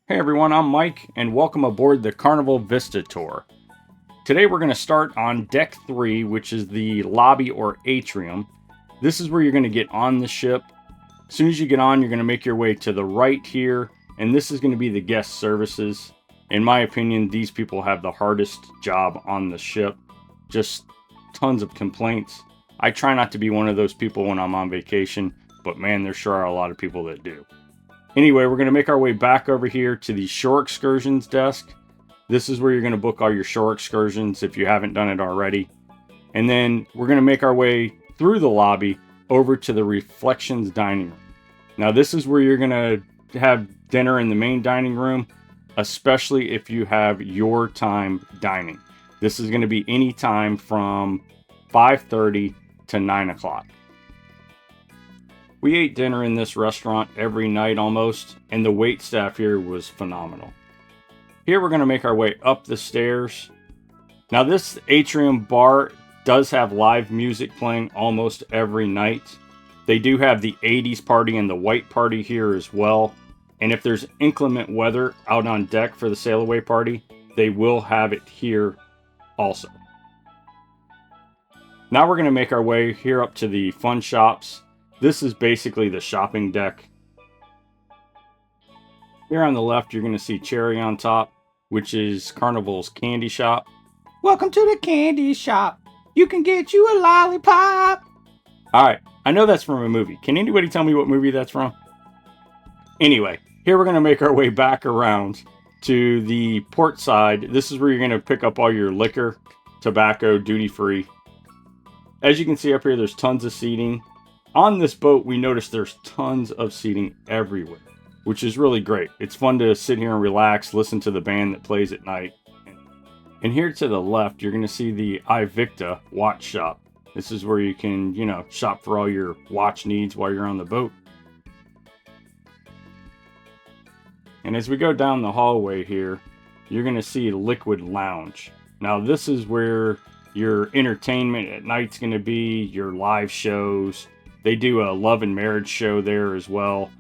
Hey everyone, I'm Mike, and welcome aboard the Carnival Vista tour. Today we're going to start on Deck 3, which is the lobby or atrium. This is where you're going to get on the ship. As soon as you get on, you're going to make your way to the right here, and this is going to be the guest services. In my opinion, these people have the hardest job on the ship. Just tons of complaints. I try not to be one of those people when I'm on vacation, but man, there sure are a lot of people that do. Anyway, we're going to make our way back over here to the shore excursions desk. This is where you're going to book all your shore excursions if you haven't done it already. And then we're going to make our way through the lobby over to the Reflections dining room. Now this is where you're going to have dinner in the main dining room, especially if you have your time dining. This is going to be any time from 5:30 to 9 o'clock. We ate dinner in this restaurant every night almost, and the wait staff here was phenomenal. Here we're going to make our way up the stairs. Now this Atrium bar does have live music playing almost every night. They do have the 80s party and the white party here as well. And if there's inclement weather out on deck for the sail away party, they will have it here also. Now we're going to make our way here up to the fun shops. This is basically the shopping deck. Here on the left, you're going to see Cherry on Top, which is Carnival's candy shop. Welcome to the candy shop. You can get you a lollipop. All right, I know that's from a movie. Can anybody tell me what movie that's from? Anyway, here we're going to make our way back around to the port side. This is where you're going to pick up all your liquor, tobacco, duty free. As you can see up here, there's tons of seating. On this boat, we noticed there's tons of seating everywhere, which is really great. It's fun to sit here and relax, listen to the band that plays at night. And here to the left, you're going to see the iVicta watch shop. This is where you can, shop for all your watch needs while you're on the boat. And as we go down the hallway here, you're going to see Liquid Lounge. Now, this is where your entertainment at night's going to be, your live shows. They do a love and marriage show there as well.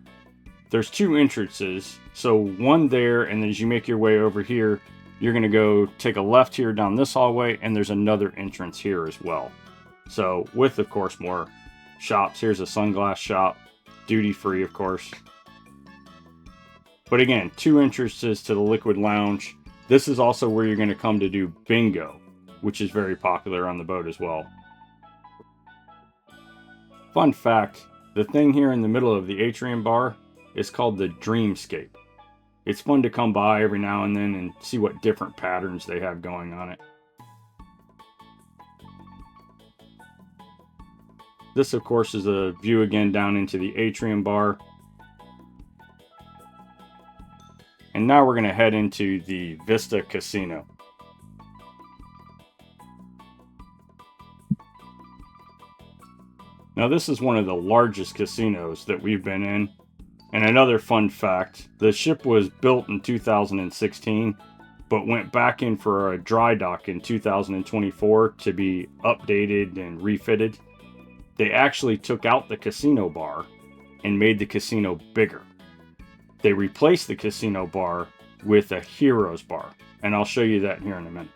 There's two entrances. So one there, and as you make your way over here, you're going to go take a left here down this hallway, and there's another entrance here as well. So with, of course, more shops. Here's a sunglass shop, duty free, of course. But again, two entrances to the Liquid Lounge. This is also where you're going to come to do bingo, which is very popular on the boat as well. Fun fact, the thing here in the middle of the Atrium bar is called the Dreamscape. It's fun to come by every now and then and see what different patterns they have going on it. This, of course, is a view again down into the Atrium bar. And now we're going to head into the Vista Casino. Now this is one of the largest casinos that we've been in. And another fun fact, the ship was built in 2016, but went back in for a dry dock in 2024 to be updated and refitted. They actually took out the casino bar and made the casino bigger. They replaced the casino bar with a Heroes bar, and I'll show you that here in a minute.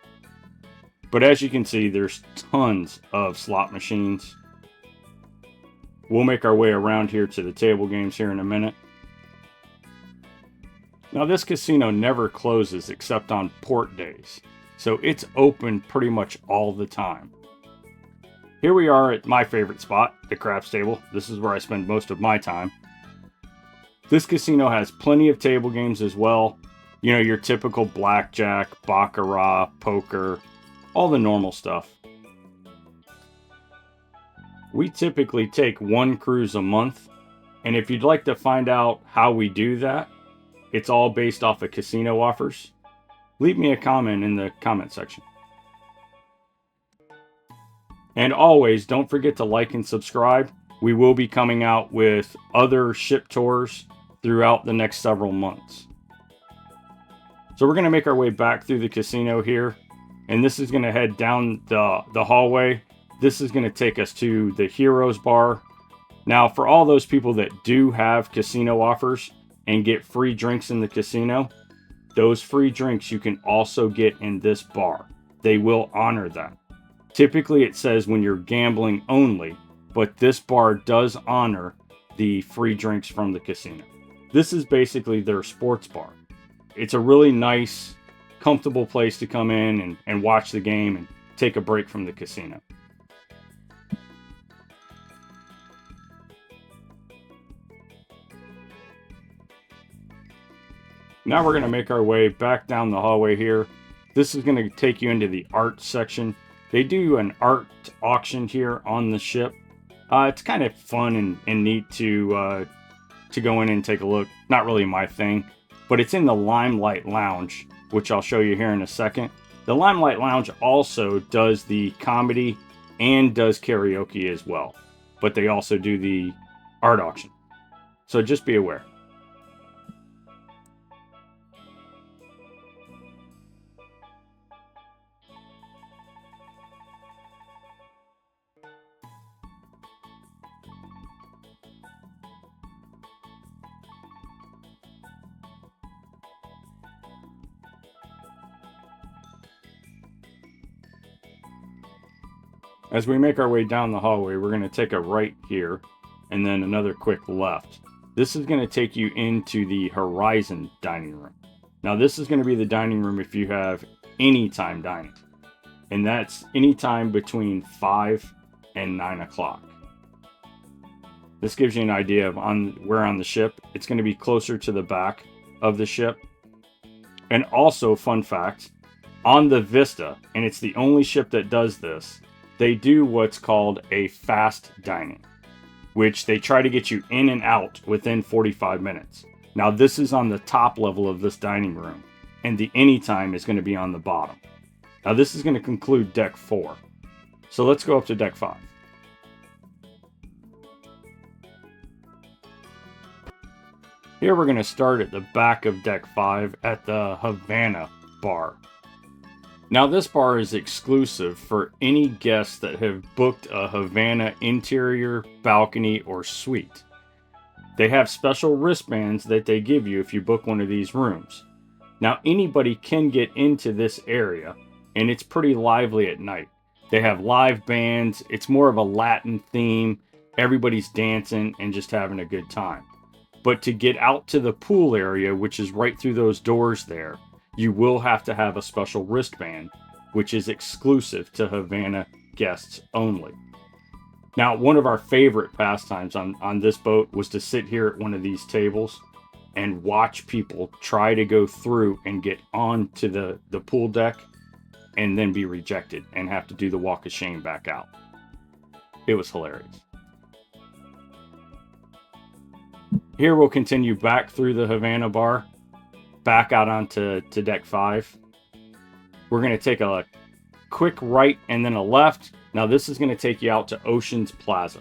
But as you can see, there's tons of slot machines. We'll make our way around here to the table games here in a minute. Now this casino never closes except on port days, so it's open pretty much all the time. Here we are at my favorite spot, the craps table. This is where I spend most of my time. This casino has plenty of table games as well. Your typical blackjack, baccarat, poker, all the normal stuff. We typically take one cruise a month, and if you'd like to find out how we do that, it's all based off of casino offers. Leave me a comment in the comment section. And always, don't forget to like and subscribe. We will be coming out with other ship tours throughout the next several months. So we're going to make our way back through the casino here, and this is going to head down the hallway. This is going to take us to the Heroes bar. Now, for all those people that do have casino offers, and get free drinks in the casino, those free drinks you can also get in this bar. They will honor that. Typically it says when you're gambling only, but this bar does honor the free drinks from the casino. This is basically their sports bar. It's a really nice, comfortable place to come in and watch the game and take a break from the casino. Now we're going to make our way back down the hallway here. This is going to take you into the art section. They do an art auction here on the ship. It's kind of fun and neat to go in and take a look. Not really my thing, but it's in the Limelight Lounge, which I'll show you here in a second. The Limelight Lounge also does the comedy and does karaoke as well, but they also do the art auction. So just be aware. As we make our way down the hallway, we're going to take a right here and then another quick left. This is going to take you into the Horizon dining room. Now this is going to be the dining room if you have anytime dining. And that's anytime between 5 and 9 o'clock. This gives you an idea of where on the ship. It's going to be closer to the back of the ship. And also, fun fact, on the Vista, and it's the only ship that does this, they do what's called a fast dining, which they try to get you in and out within 45 minutes. Now this is on the top level of this dining room, and the anytime is going to be on the bottom. Now this is going to conclude deck 4. So let's go up to deck 5. Here we're going to start at the back of deck 5 at the Havana Bar. Now this bar is exclusive for any guests that have booked a Havana interior, balcony, or suite. They have special wristbands that they give you if you book one of these rooms. Now anybody can get into this area, and it's pretty lively at night. They have live bands, it's more of a Latin theme, everybody's dancing and just having a good time. But to get out to the pool area, which is right through those doors there, you will have to have a special wristband, which is exclusive to Havana guests only. Now, one of our favorite pastimes on this boat was to sit here at one of these tables and watch people try to go through and get onto the pool deck and then be rejected and have to do the walk of shame back out. It was hilarious. Here we'll continue back through the Havana Bar, back out onto deck 5. We're going to take a quick right and then a left. Now this is going to take you out to Ocean's Plaza.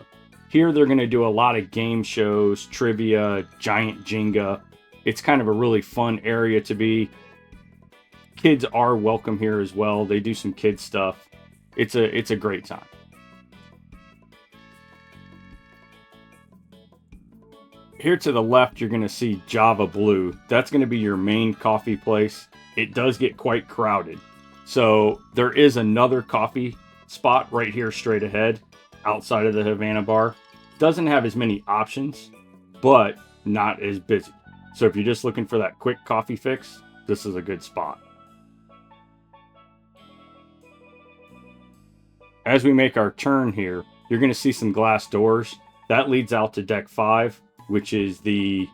Here they're going to do a lot of game shows, trivia, giant Jenga. It's kind of a really fun area to be. Kids are welcome here as well. They do some kid stuff. It's a great time. Here to the left, you're going to see Java Blue. That's going to be your main coffee place. It does get quite crowded. So there is another coffee spot right here straight ahead outside of the Havana Bar. Doesn't have as many options, but not as busy. So if you're just looking for that quick coffee fix, this is a good spot. As we make our turn here, you're going to see some glass doors. That leads out to deck 5, which is the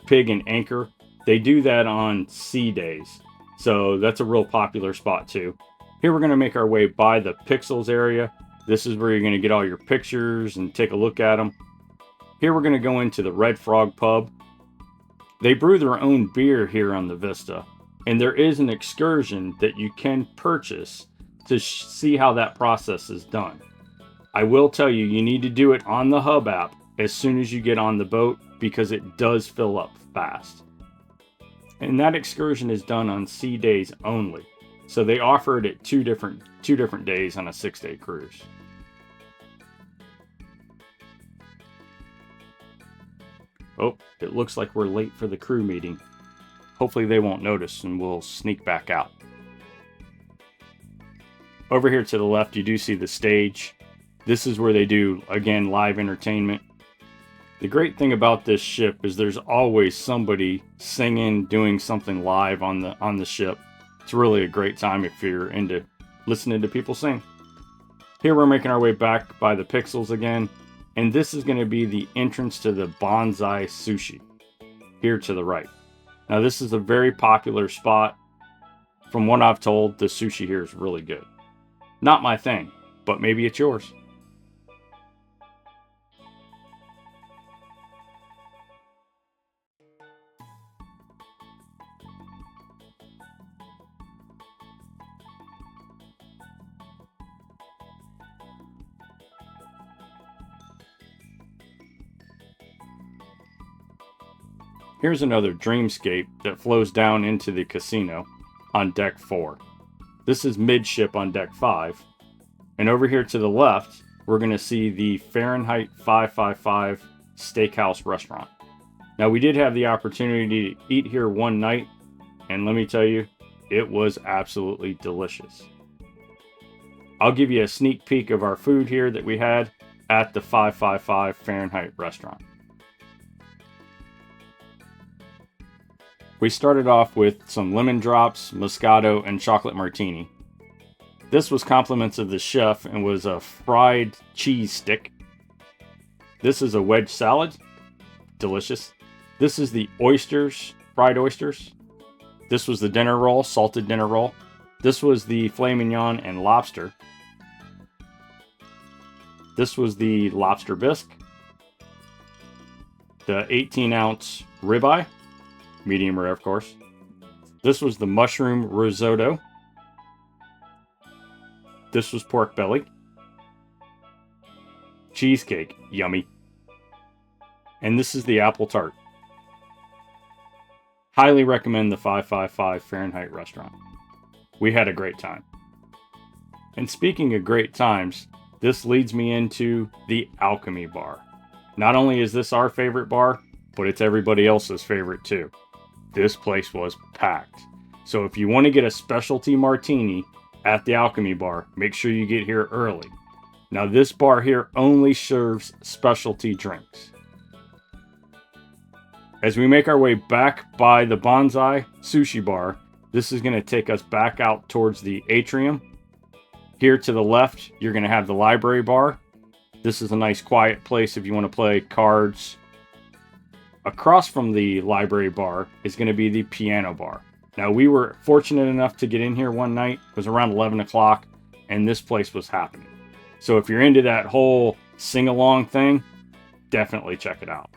Pig and Anchor. They do that on sea days, so that's a real popular spot too. Here we're going to make our way by the Pixels area. This is where you're going to get all your pictures and take a look at them. Here we're going to go into the Red Frog Pub. They brew their own beer here on the Vista, and there is an excursion that you can purchase to see how that process is done. I will tell you, you need to do it on the Hub app as soon as you get on the boat because it does fill up fast. And that excursion is done on sea days only. So they offer it at two different days on a 6-day cruise. Oh, it looks like we're late for the crew meeting. Hopefully they won't notice and we'll sneak back out. Over here to the left, you do see the stage. This is where they do, again, live entertainment. The great thing about this ship is there's always somebody singing, doing something live on the ship. It's really a great time if you're into listening to people sing. Here we're making our way back by the Pixels again, and this is going to be the entrance to the Bonsai Sushi, here to the right. Now this is a very popular spot. From what I've told, the sushi here is really good. Not my thing, but maybe it's yours. Here's another dreamscape that flows down into the casino on deck 4. This is midship on deck 5. And over here to the left, we're going to see the Fahrenheit 555 Steakhouse restaurant. Now we did have the opportunity to eat here one night, and let me tell you, it was absolutely delicious. I'll give you a sneak peek of our food here that we had at the 555 Fahrenheit restaurant. We started off with some lemon drops, Moscato, and chocolate martini. This was compliments of the chef and was a fried cheese stick. This is a wedge salad, delicious. This is the oysters, fried oysters. This was the dinner roll, salted dinner roll. This was the filet mignon and lobster. This was the lobster bisque. The 18-ounce ribeye. Medium rare, of course. This was the mushroom risotto. This was pork belly. Cheesecake, yummy. And this is the apple tart. Highly recommend the 555 Fahrenheit restaurant. We had a great time. And speaking of great times, this leads me into the Alchemy Bar. Not only is this our favorite bar, but it's everybody else's favorite too. This place was packed. So if you want to get a specialty martini at the Alchemy Bar, make sure you get here early. Now this bar here only serves specialty drinks. As we make our way back by the Bonsai Sushi Bar, this is going to take us back out towards the Atrium. Here to the left, you're going to have the library bar. This is a nice quiet place if you want to play cards. Across from the library bar is going to be the piano bar. Now we were fortunate enough to get in here one night. It was around 11 o'clock and this place was happening. So if you're into that whole sing-along thing, definitely check it out.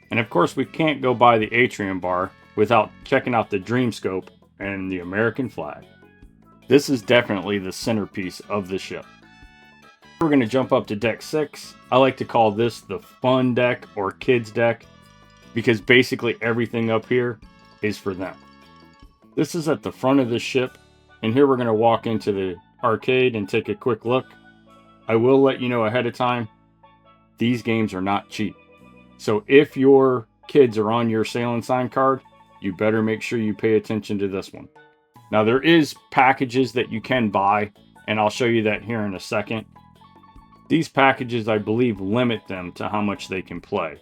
And of course we can't go by the Atrium bar without checking out the Dreamscope and the American flag. This is definitely the centerpiece of the ship. We're going to jump up to deck 6. I like to call this the fun deck or kids deck, because basically everything up here is for them. This is at the front of the ship, and here we're going to walk into the arcade and take a quick look. I will let you know ahead of time, these games are not cheap. So if your kids are on your sail and sign card, you better make sure you pay attention to this one. Now there is packages that you can buy, and I'll show you that here in a second. These packages, I believe, limit them to how much they can play.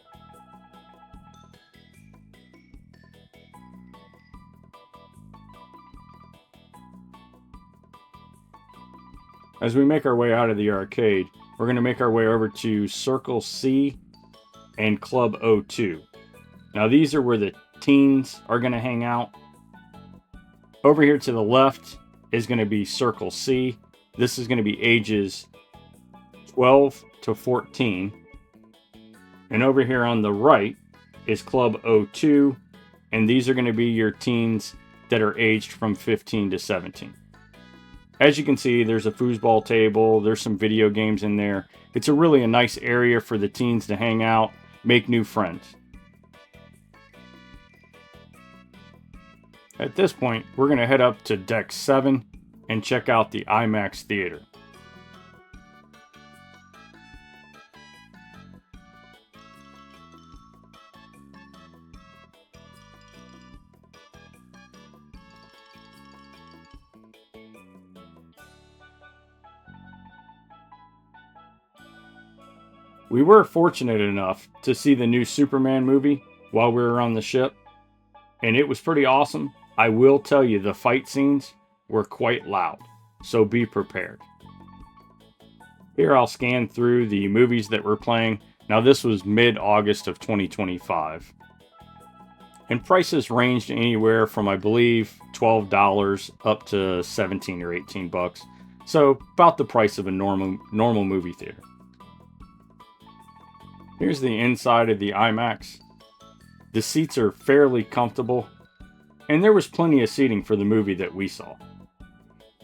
As we make our way out of the arcade, we're going to make our way over to Circle C and Club O2. Now these are where the teens are going to hang out. Over here to the left is going to be Circle C. This is going to be ages 12 to 14. And over here on the right is Club O2. And these are going to be your teens that are aged from 15 to 17. As you can see, there's a foosball table, there's some video games in there. It's a nice area for the teens to hang out, make new friends. At this point, we're going to head up to deck 7 and check out the IMAX theater. We were fortunate enough to see the new Superman movie while we were on the ship, and it was pretty awesome. I will tell you, the fight scenes were quite loud, so be prepared. Here I'll scan through the movies that were playing. Now this was mid-August of 2025. And prices ranged anywhere from, I believe, $12 up to 17 or 18 bucks. So about the price of a normal movie theater. Here's the inside of the IMAX. The seats are fairly comfortable, and there was plenty of seating for the movie that we saw.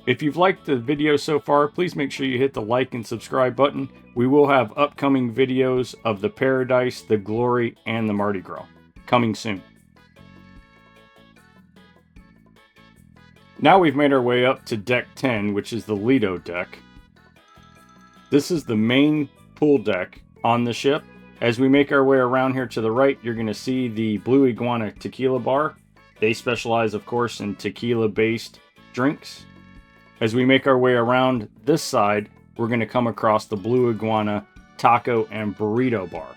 If you've liked the video so far, please make sure you hit the like and subscribe button. We will have upcoming videos of the Paradise, the Glory, and the Mardi Gras coming soon. Now we've made our way up to deck 10, which is the Lido deck. This is the main pool deck on the ship. As we make our way around here to the right, you're going to see the Blue Iguana Tequila Bar. They specialize, of course, in tequila-based drinks. As we make our way around this side, we're going to come across the Blue Iguana Taco and Burrito Bar.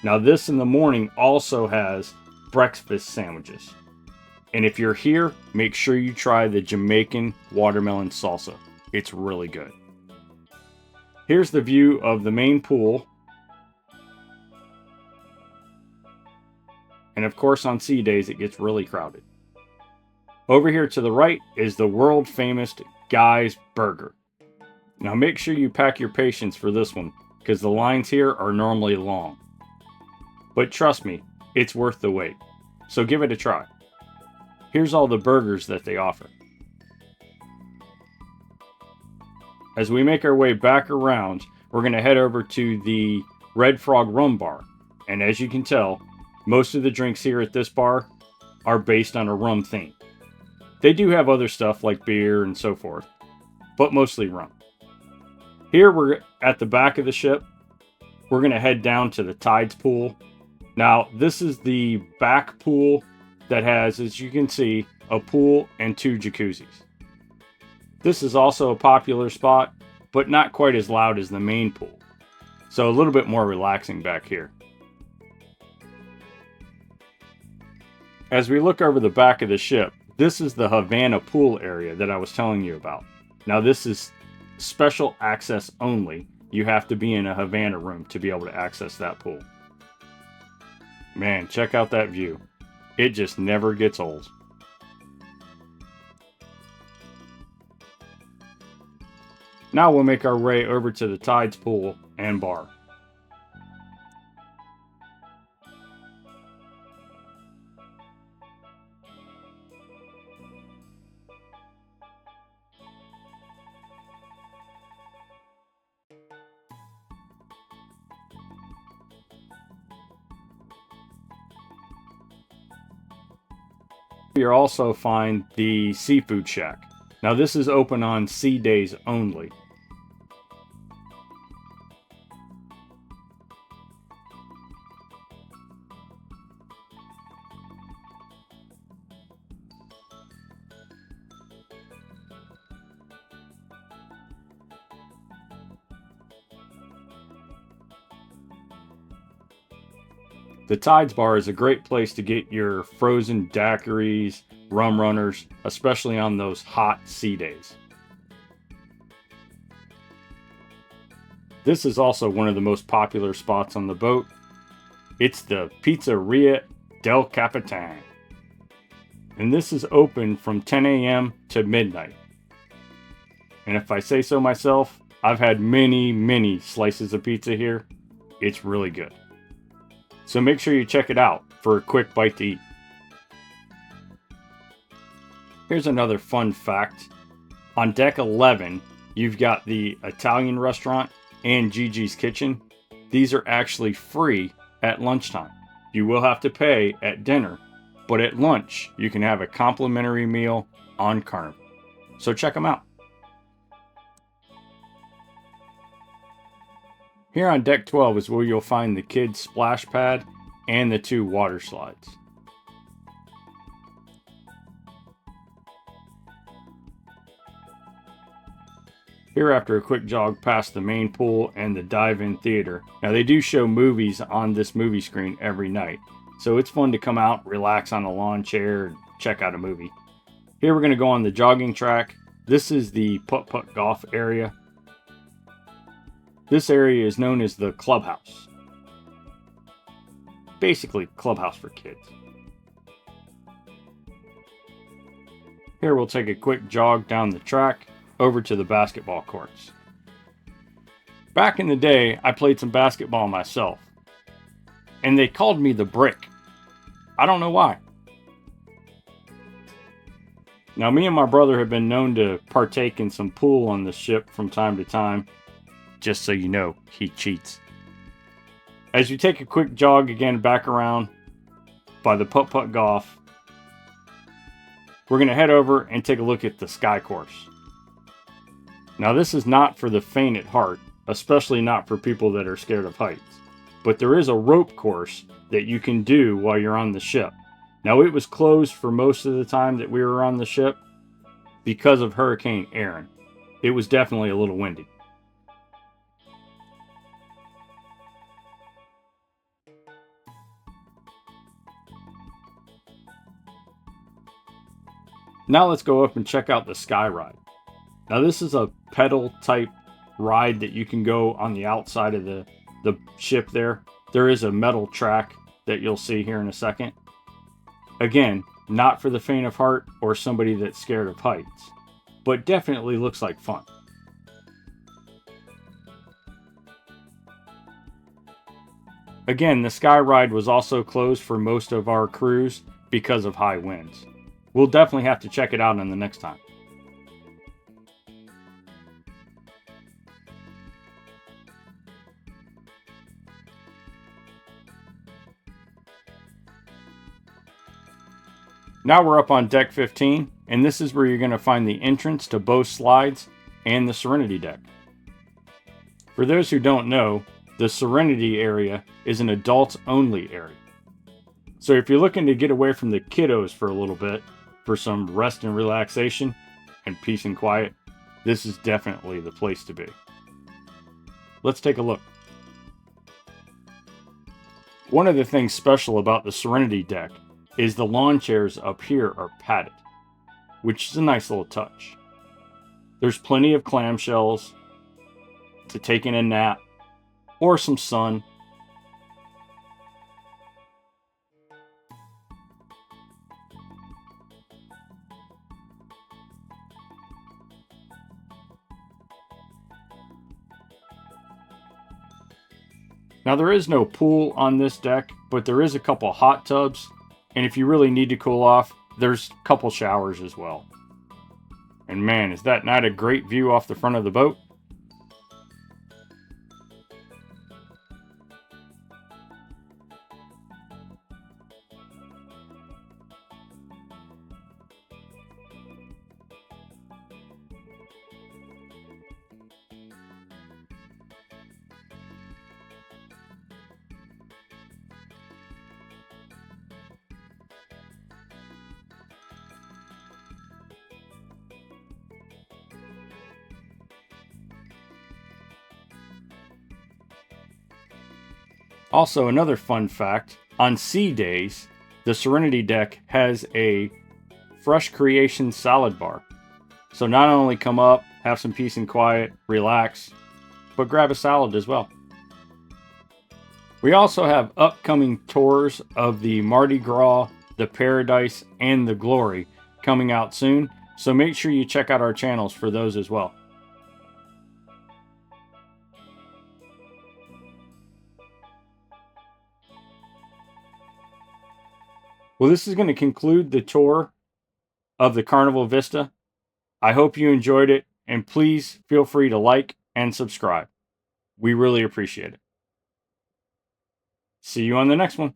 Now this in the morning also has breakfast sandwiches. And if you're here, make sure you try the Jamaican watermelon salsa. It's really good. Here's the view of the main pool. And of course on sea days it gets really crowded. Over here to the right is the world famous Guy's Burger. Now make sure you pack your patience for this one, because the lines here are normally long. But trust me, it's worth the wait. So give it a try. Here's all the burgers that they offer. As we make our way back around, we're going to head over to the Red Frog Rum Bar. And as you can tell, most of the drinks here at this bar are based on a rum theme. They do have other stuff like beer and so forth, but mostly rum. Here we're at the back of the ship. We're going to head down to the Tides pool. Now, this is the back pool that has, as you can see, a pool and 2 jacuzzis. This is also a popular spot, but not quite as loud as the main pool. So a little bit more relaxing back here. As we look over the back of the ship, this is the Havana pool area that I was telling you about. Now this is special access only. You have to be in a Havana room to be able to access that pool. Man, check out that view. It just never gets old. Now we'll make our way over to the Tides pool and bar. You'll also find the Seafood Shack. Now this is open on sea days only. The Tides Bar is a great place to get your frozen daiquiris, rum runners, especially on those hot sea days. This is also one of the most popular spots on the boat. It's the Pizzeria del Capitano. And this is open from 10 a.m. to midnight. And if I say so myself, I've had many slices of pizza here. It's really good. So make sure you check it out for a quick bite to eat. Here's another fun fact. On deck 11, you've got the Italian restaurant and JiJi's kitchen. These are actually free at lunchtime. You will have to pay at dinner, but at lunch, you can have a complimentary meal on Carnival. So check them out. Here on deck 12 is where you'll find the kids' splash pad and the 2 water slides. Here, after a quick jog past the main pool and the dive-in theater. Now, they do show movies on this movie screen every night, so it's fun to come out, relax on a lawn chair, and check out a movie. Here we're going to go on the jogging track. This is the putt-putt golf area. This area is known as the Clubhouse. Basically, Clubhouse for kids. Here we'll take a quick jog down the track over to the basketball courts. Back in the day, I played some basketball myself, and they called me the Brick. I don't know why. Now, me and my brother have been known to partake in some pool on the ship from time to time. Just so you know, he cheats. As you take a quick jog again back around by the putt-putt golf, we're going to head over and take a look at the Sky Course. Now, this is not for the faint at heart, especially not for people that are scared of heights. But there is a rope course that you can do while you're on the ship. Now, it was closed for most of the time that we were on the ship because of Hurricane Aaron. It was definitely a little windy. Now let's go up and check out the SkyRide. Now, this is a pedal type ride that you can go on the outside of the ship there. There is a metal track that you'll see here in a second. Again, not for the faint of heart or somebody that's scared of heights, but definitely looks like fun. Again, the SkyRide was also closed for most of our cruise because of high winds. We'll definitely have to check it out on the next time. Now we're up on deck 15, and this is where you're going to find the entrance to both slides and the Serenity Deck. For those who don't know, the Serenity area is an adults-only area. So if you're looking to get away from the kiddos for a little bit, for some rest and relaxation and peace and quiet, this is definitely the place to be. Let's take a look. One of the things special about the Serenity Deck is the lawn chairs up here are padded, which is a nice little touch. There's plenty of clamshells to take in a nap or some sun. Now, there is no pool on this deck, but there is a couple hot tubs. And if you really need to cool off, there's a couple showers as well. And man, is that not a great view off the front of the boat? Also, another fun fact, on sea days, the Serenity Deck has a fresh creation salad bar. So not only come up, have some peace and quiet, relax, but grab a salad as well. We also have upcoming tours of the Mardi Gras, the Paradise, and the Glory coming out soon, so make sure you check out our channels for those as well. Well, this is going to conclude the tour of the Carnival Vista. I hope you enjoyed it, and please feel free to like and subscribe. We really appreciate it. See you on the next one.